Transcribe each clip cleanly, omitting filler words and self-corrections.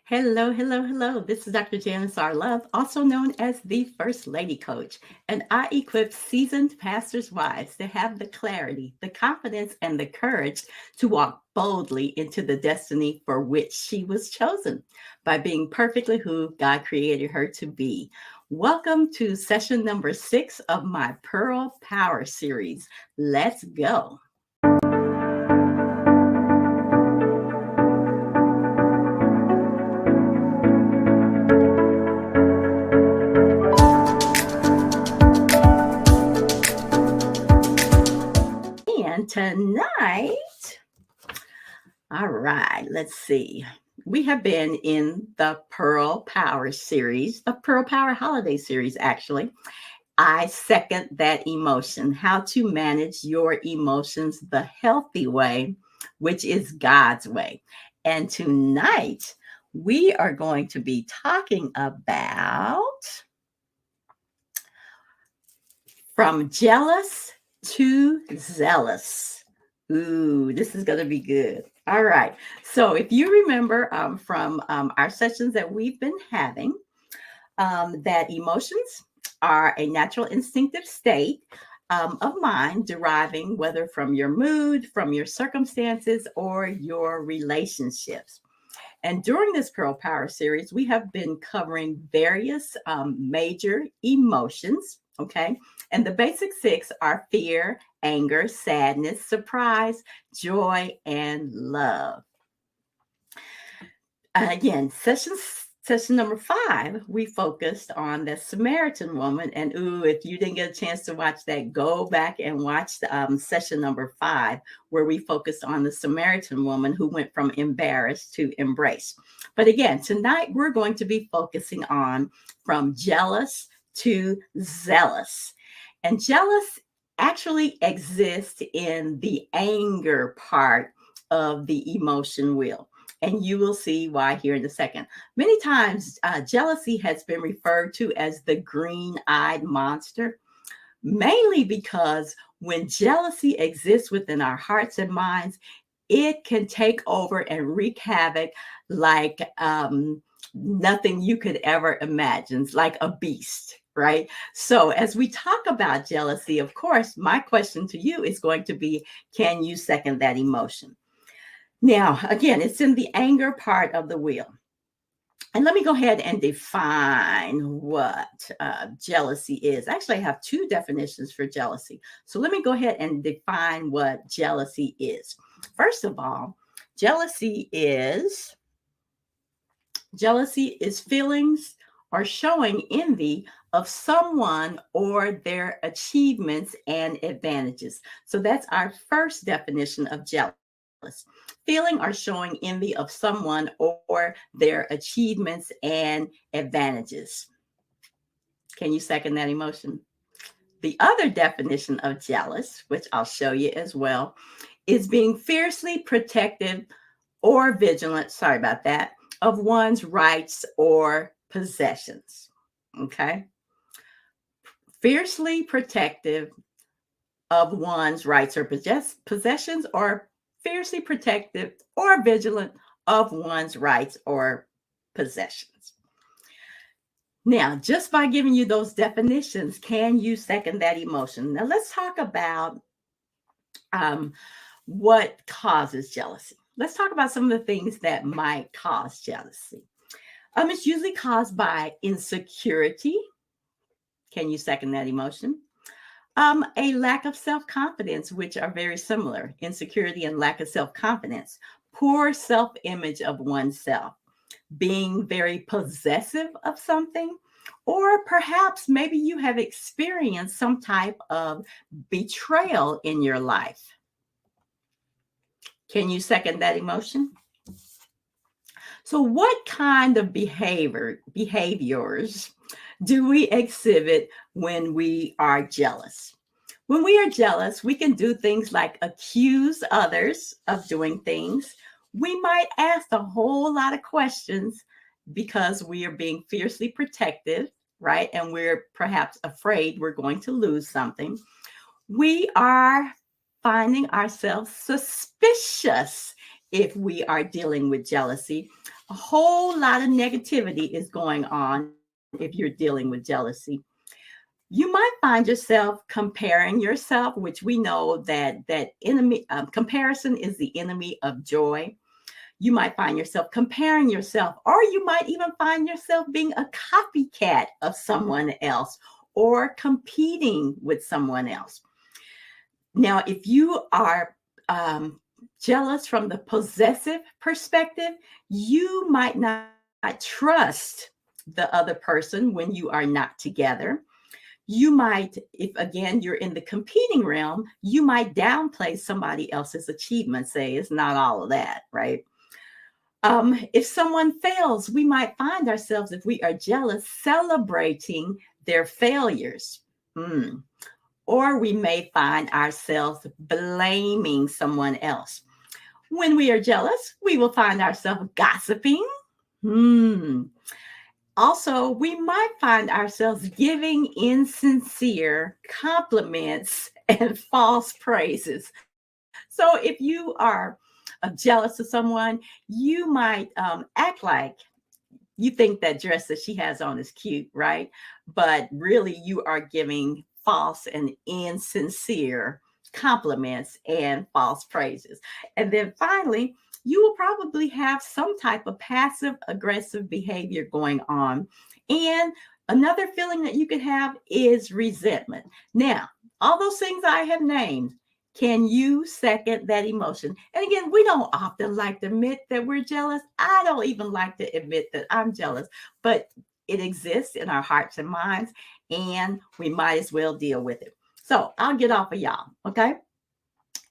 Hello, hello, hello. This is Dr. Janice R. Love, also known as the First Lady Coach, and I equip seasoned pastors' wives to have the clarity, the confidence, and the courage to walk boldly into the destiny for which she was chosen by being perfectly who God created her to be. Welcome to session number 6 of my Pearl Power series. Let's go. And tonight, all right, let's see. We have been in the Pearl Power series, the Pearl Power Holiday series, actually. I second that emotion, how to manage your emotions the healthy way, which is God's way. And tonight, we are going to be talking about from jealous to zealous. Ooh, this is going to be good. All right. So, if you remember from our sessions that we've been having, that emotions are a natural instinctive state of mind deriving whether from your mood, from your circumstances, or your relationships. And during this Pearl Power series, we have been covering various major emotions. Okay. And the basic six are fear, anger, sadness, surprise, joy, and love. Again, session number 5, we focused on the Samaritan woman. And ooh, if you didn't get a chance to watch that, go back and watch session number 5, where we focused on the Samaritan woman who went from embarrassed to embrace. But again, tonight we're going to be focusing on from jealous to zealous. And jealous actually exists in the anger part of the emotion wheel. And you will see why here in a second. Many times, jealousy has been referred to as the green eyed monster, mainly because when jealousy exists within our hearts and minds, it can take over and wreak havoc like nothing you could ever imagine. It's like a beast, right? So, as we talk about jealousy, of course, my question to you is going to be, can you second that emotion? Now, again, it's in the anger part of the wheel. And let me go ahead and define what jealousy is. Actually, I have 2 definitions for jealousy. So let me go ahead and define what jealousy is. First of all, jealousy is feelings or showing envy of someone or their achievements and advantages. So that's our first definition of jealous. Feeling or showing envy of someone or their achievements and advantages. Can you second that emotion? The other definition of jealous, which I'll show you as well, is being fiercely protective or vigilant, sorry about that, of one's rights or possessions. Okay? Fiercely protective of one's rights or possessions, or fiercely protective or vigilant of one's rights or possessions. Now, just by giving you those definitions, can you second that emotion? Now, let's talk about um, what causes jealousy. Let's talk about some of the things that might cause jealousy. It's usually caused by insecurity. Can you second that emotion? A lack of self confidence, which are very similar, insecurity and lack of self confidence, poor self image of oneself, being very possessive of something, or perhaps maybe you have experienced some type of betrayal in your life. Can you second that emotion? So, what kind of behaviors do we exhibit when we are jealous? When we are jealous, we can do things like accuse others of doing things. We might ask a whole lot of questions because we are being fiercely protective, right? And we're perhaps afraid we're going to lose something. We are finding ourselves suspicious if we are dealing with jealousy. A whole lot of negativity is going on if you're dealing with jealousy. You might find yourself comparing yourself, which we know that enemy comparison is the enemy of joy. You might find yourself comparing yourself, or you might even find yourself being a copycat of someone else or competing with someone else. Now, if you are jealous from the possessive perspective, you might not trust the other person when you are not together. You might, if again you're in the competing realm, you might downplay somebody else's achievement, say it's not all of that, right? If someone fails, we might find ourselves, if we are jealous, celebrating their failures. Mm. Or we may find ourselves blaming someone else. When we are jealous, we will find ourselves gossiping. Hmm. Also, we might find ourselves giving insincere compliments and false praises. So, if you are jealous of someone, you might act like you think that dress that she has on is cute, right? But really, you are giving false and insincere compliments and false praises. And then finally, you will probably have some type of passive aggressive behavior going on. And another feeling that you could have is resentment. Now, all those things I have named, can you second that emotion? And again, we don't often like to admit that we're jealous. I don't even like to admit that I'm jealous, but it exists in our hearts and minds, and we might as well deal with it. So I'll get off of y'all, okay?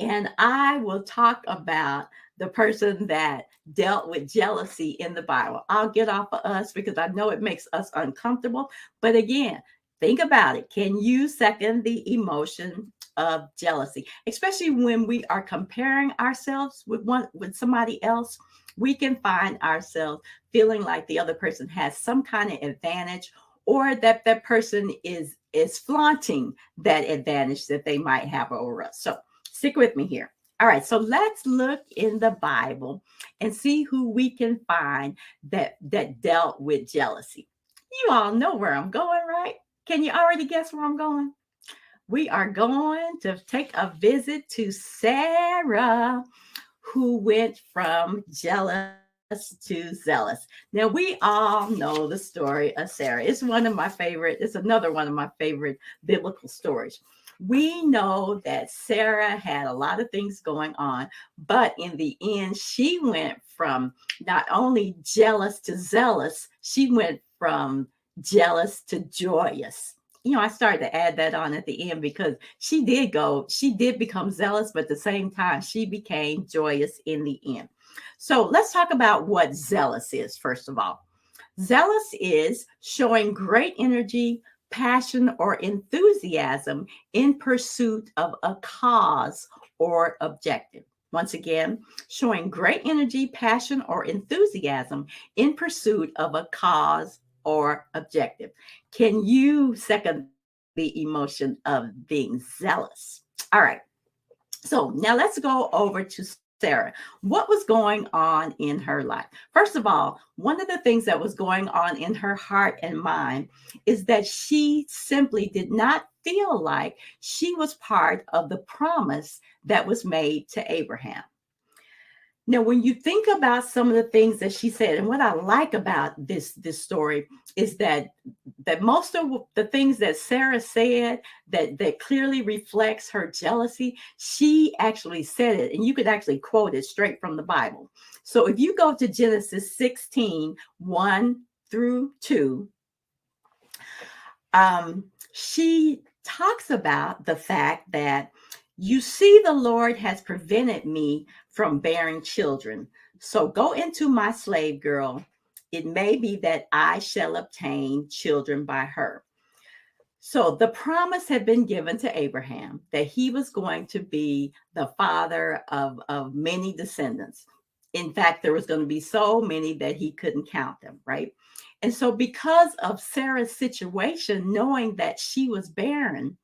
And I will talk about the person that dealt with jealousy in the Bible. I'll get off of us because I know it makes us uncomfortable. But again, think about it. Can you second the emotion of jealousy? Especially when we are comparing ourselves with somebody else, we can find ourselves feeling like the other person has some kind of advantage, or that that person is flaunting that advantage that they might have over us. So stick with me here. All right, so let's look in the Bible and see who we can find that dealt with jealousy. You all know where I'm going, right? Can you already guess where I'm going? We are going to take a visit to Sarah, who went from jealous to zealous. Now, we all know the story of Sarah. It's one of my favorite, it's another one of my favorite biblical stories. We know that Sarah had a lot of things going on, but in the end, she went from not only jealous to zealous, she went from jealous to joyous. You know, I started to add that on at the end because she did become zealous, but at the same time, she became joyous in the end. So let's talk about what zealous is, first of all. Zealous is showing great energy, passion, or enthusiasm in pursuit of a cause or objective. Once again, showing great energy, passion, or enthusiasm in pursuit of a cause or objective. Can you second the emotion of being zealous? All right. So now let's go over to Sarah. What was going on in her life? First of all, one of the things that was going on in her heart and mind is that she simply did not feel like she was part of the promise that was made to Abraham. Now, when you think about some of the things that she said, and what I like about this story is that most of the things that Sarah said that clearly reflects her jealousy, she actually said it, and you could actually quote it straight from the Bible. So if you go to Genesis 16:1 through 2, she talks about the fact that you see, the Lord has prevented me from bearing children. So go into my slave girl. It may be that I shall obtain children by her. So the promise had been given to Abraham that he was going to be the father of many descendants. In fact, there was going to be so many that he couldn't count them, right? And so, because of Sarah's situation, knowing that she was barren,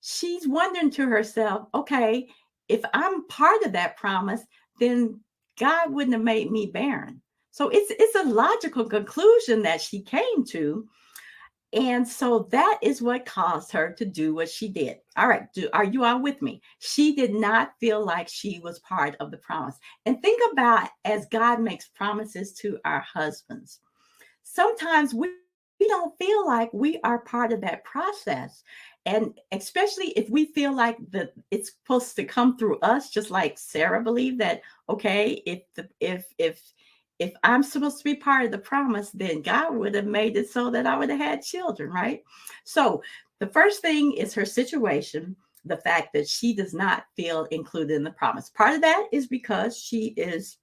she's wondering to herself, okay, if I'm part of that promise, then God wouldn't have made me barren. So it's a logical conclusion that she came to. And so that is what caused her to do what she did. All right, are you all with me? She did not feel like she was part of the promise. And think about as God makes promises to our husbands. Sometimes we don't feel like we are part of that process. And especially if we feel like that it's supposed to come through us, just like Sarah believed that, okay, if I'm supposed to be part of the promise, then God would have made it so that I would have had children, right? So the first thing is her situation, the fact that she does not feel included in the promise. Part of that is because she is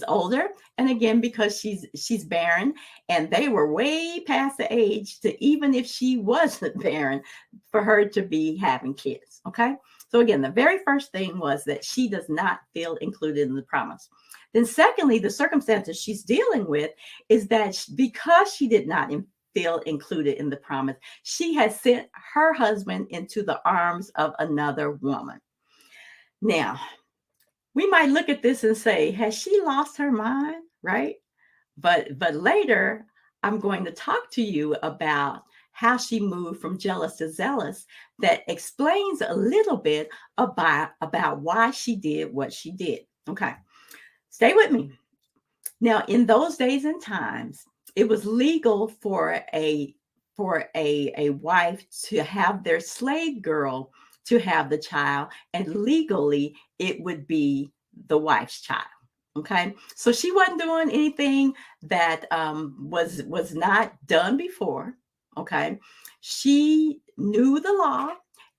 older, and again because she's barren, and they were way past the age to, even if she wasn't barren, for her to be having kids. Okay, so again, the very first thing was that she does not feel included in the promise. Then secondly, the circumstances she's dealing with is that because she did not feel included in the promise, she has sent her husband into the arms of another woman. Now, we might look at this and say, has she lost her mind? Right? But later, I'm going to talk to you about how she moved from jealous to zealous. That explains a little bit about why she did what she did. Okay, stay with me. Now, in those days and times, it was legal for a wife to have their slave girl to have the child, and legally it would be the wife's child. Okay, so she wasn't doing anything that was not done before. Okay, she knew the law,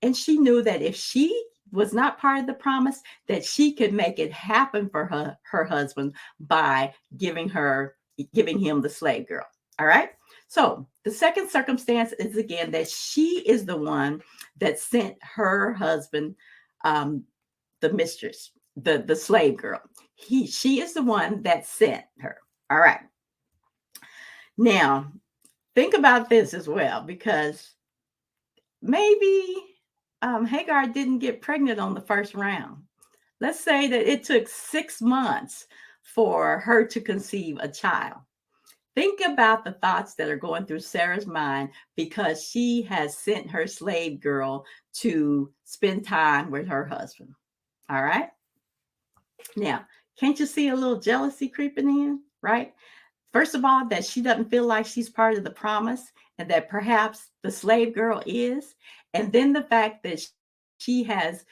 and she knew that if she was not part of the promise, that she could make it happen for her husband by giving him the slave girl. All right. So the second circumstance is again that she is the one that sent her husband, um, the mistress, the slave girl. She is the one that sent her. All right. Now think about this as well, because maybe Hagar didn't get pregnant on the first round. Let's say that it took 6 months for her to conceive a child. Think about the thoughts that are going through Sarah's mind because she has sent her slave girl to spend time with her husband. All right. Now, can't you see a little jealousy creeping in, right? First of all, that she doesn't feel like she's part of the promise, and that perhaps the slave girl is. And then the fact that she has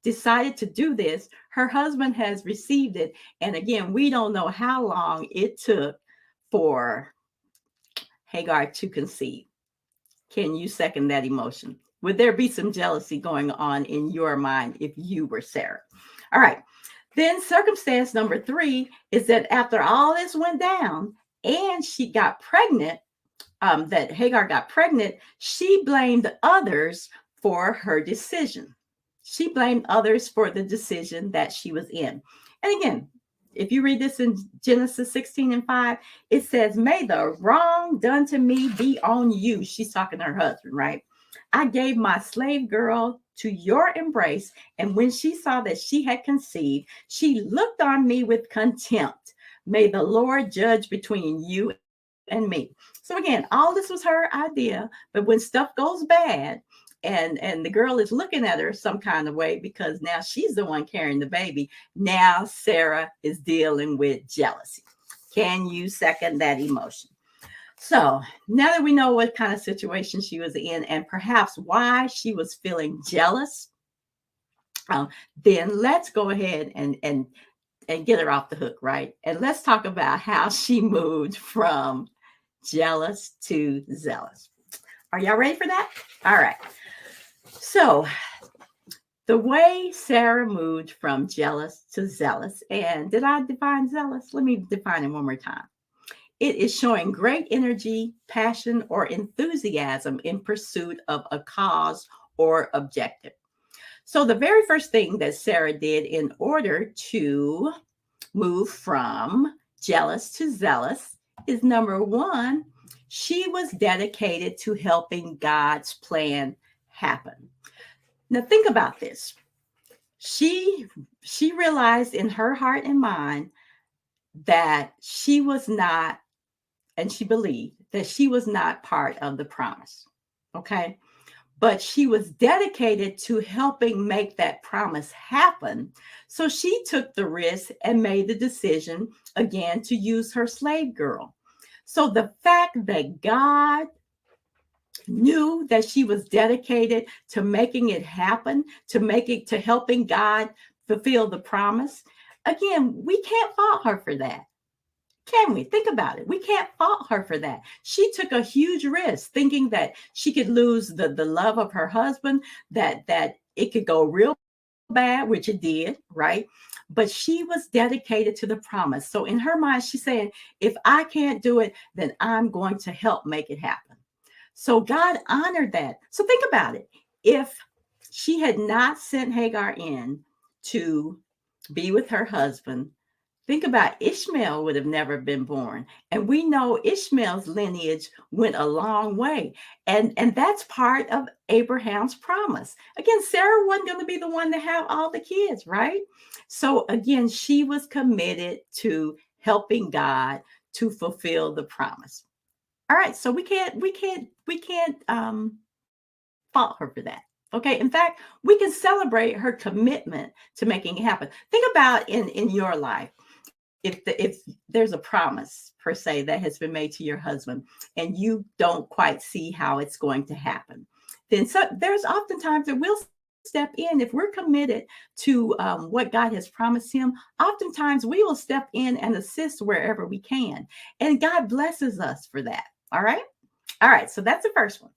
decided to do this, her husband has received it. And again, we don't know how long it took for Hagar to conceive. Can you second that emotion? Would there be some jealousy going on in your mind if you were Sarah? All right. Then circumstance number 3 is that after all this went down and she got pregnant, that Hagar got pregnant, she blamed others for her decision. She blamed others for the decision that she was in. And again, if you read this in Genesis 16:5, it says, may the wrong done to me be on you. She's talking to her husband, right? I gave my slave girl to your embrace, and when she saw that she had conceived, she looked on me with contempt. May the Lord judge between you and me. So again, all this was her idea, but when stuff goes bad, and the girl is looking at her some kind of way because now she's the one carrying the baby, now Sarah is dealing with jealousy. Can you second that emotion? So now that we know what kind of situation she was in and perhaps why she was feeling jealous, then let's go ahead and get her off the hook, right? And let's talk about how she moved from jealous to zealous. Are y'all ready for that? All right. So the way Sarah moved from jealous to zealous, and did I define zealous? Let me define it one more time. It is showing great energy, passion, or enthusiasm in pursuit of a cause or objective. So the very first thing that Sarah did in order to move from jealous to zealous is number 1, she was dedicated to helping God's plan happen. Now think about this. She She realized in her heart and mind that she was not, and she believed that she was not part of the promise. Okay. But she was dedicated to helping make that promise happen. So she took the risk and made the decision again to use her slave girl. So the fact that God knew that she was dedicated to making it happen, to helping God fulfill the promise, again, we can't fault her for that. Can we? Think about it. We can't fault her for that. She took a huge risk thinking that she could lose the love of her husband, that it could go real bad, which it did, right? But she was dedicated to the promise. So in her mind, she's saying, if I can't do it, then I'm going to help make it happen. So God honored that. So think about it. If she had not sent Hagar in to be with her husband, think about Ishmael would have never been born. And we know Ishmael's lineage went a long way. And that's part of Abraham's promise. Again, Sarah wasn't going to be the one to have all the kids, right? So again, she was committed to helping God to fulfill the promise. All right, so we can't fault her for that. Okay, in fact, we can celebrate her commitment to making it happen. Think about in your life, if there's a promise per se that has been made to your husband and you don't quite see how it's going to happen, then there's oftentimes that we'll step in if we're committed to what God has promised him. Oftentimes we will step in and assist wherever we can, and God blesses us for that. All right. All right, so that's the first one.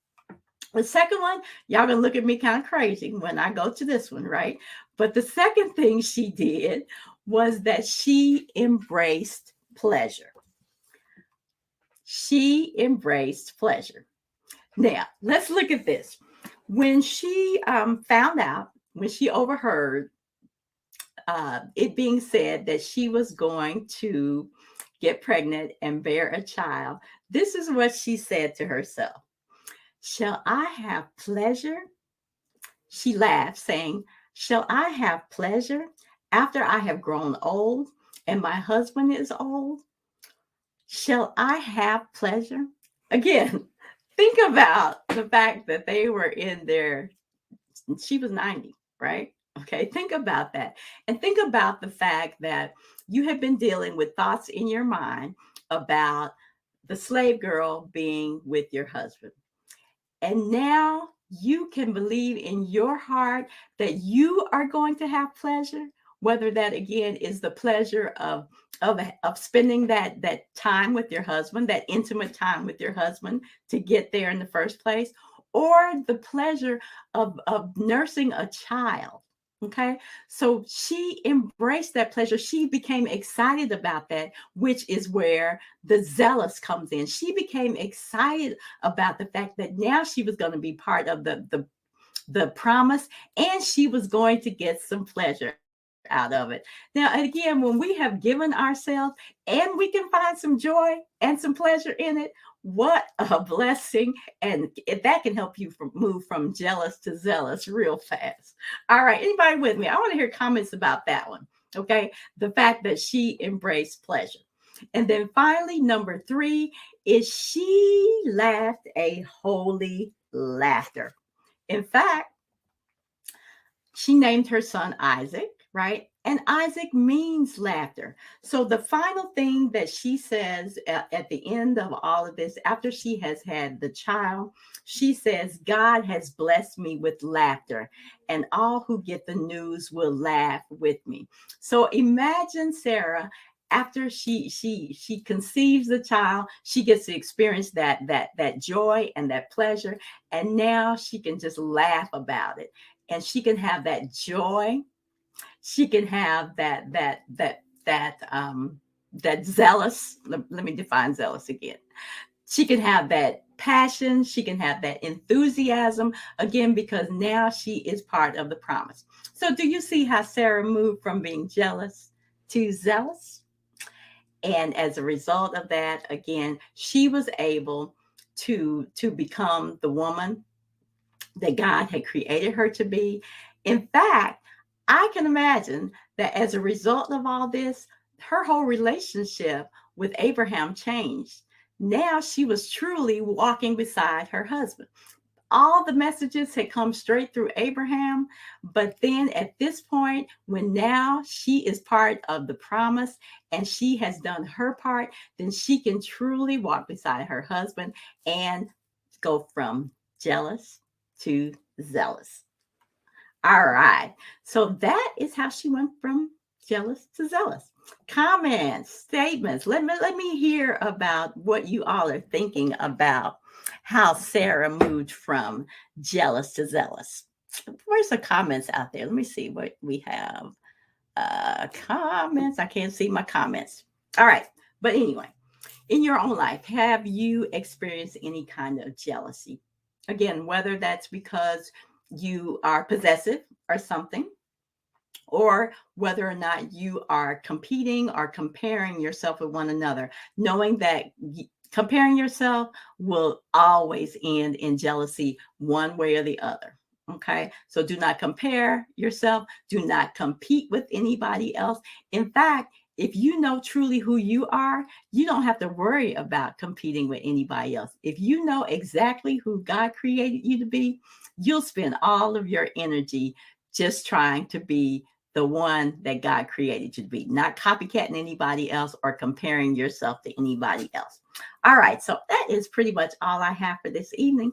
The second one, y'all gonna look at me kind of crazy when I go to this one, right? But the second thing she did was that she embraced pleasure. She embraced pleasure. Now, let's look at this. When she found out, when she overheard it being said that she was going to get pregnant and bear a child, this is what she said to herself. Shall I have pleasure? She laughed, saying, shall I have pleasure after I have grown old and my husband is old? Shall I have pleasure? Again, think about the fact that they were in their, she was 90, right? Okay, think about that. And think about the fact that you have been dealing with thoughts in your mind about the slave girl being with your husband. And now you can believe in your heart that you are going to have pleasure, whether that again is the pleasure of spending that time with your husband, that intimate time with your husband to get there in the first place, or the pleasure of nursing a child. Okay. So she embraced that pleasure. She became excited about that, which is where the zealous comes in. She became excited about the fact that now she was going to be part of the promise, and she was going to get some pleasure out of it. Now, again, when we have given ourselves and we can find some joy and some pleasure in it, what a blessing. And that can help you move from jealous to zealous real fast. All right, anybody with me? I want to hear comments about that one. Okay, the fact that she embraced pleasure. And then finally, number three is she laughed a holy laughter. In fact, she named her son Isaac, right? And Isaac means laughter. So the final thing that she says at the end of all of this, after she has had the child, she says, God has blessed me with laughter, and all who get the news will laugh with me. So imagine Sarah, after she conceives the child, she gets to experience that joy and that pleasure, and now she can just laugh about it, and she can have that joy. She can have that zealous. Let me define zealous again. She can have that passion. She can have that enthusiasm again, because now she is part of the promise. So do you see how Sarah moved from being jealous to zealous? And as a result of that, again, she was able to become the woman that God had created her to be. In fact, I can imagine that as a result of all this, her whole relationship with Abraham changed. Now she was truly walking beside her husband. All the messages had come straight through Abraham. But then at this point, when now she is part of the promise and she has done her part, then she can truly walk beside her husband and go from jealous to zealous. All right. So that is how she went from jealous to zealous. Comments, statements. Let me hear about what you all are thinking about how Sarah moved from jealous to zealous. Where's the comments out there? Let me see what we have. Comments. I can't see my comments. All right. But anyway, in your own life, have you experienced any kind of jealousy? Again, whether that's because you are possessive or something, or whether or not you are competing or comparing yourself with one another, knowing that comparing yourself will always end in jealousy one way or the other. Okay, so do not compare yourself, do not compete with anybody else. In fact, if you know truly who you are, you don't have to worry about competing with anybody else. If you know exactly who God created you to be, you'll spend all of your energy just trying to be the one that God created you to be, not copycatting anybody else or comparing yourself to anybody else. All right, so that is pretty much all I have for this evening.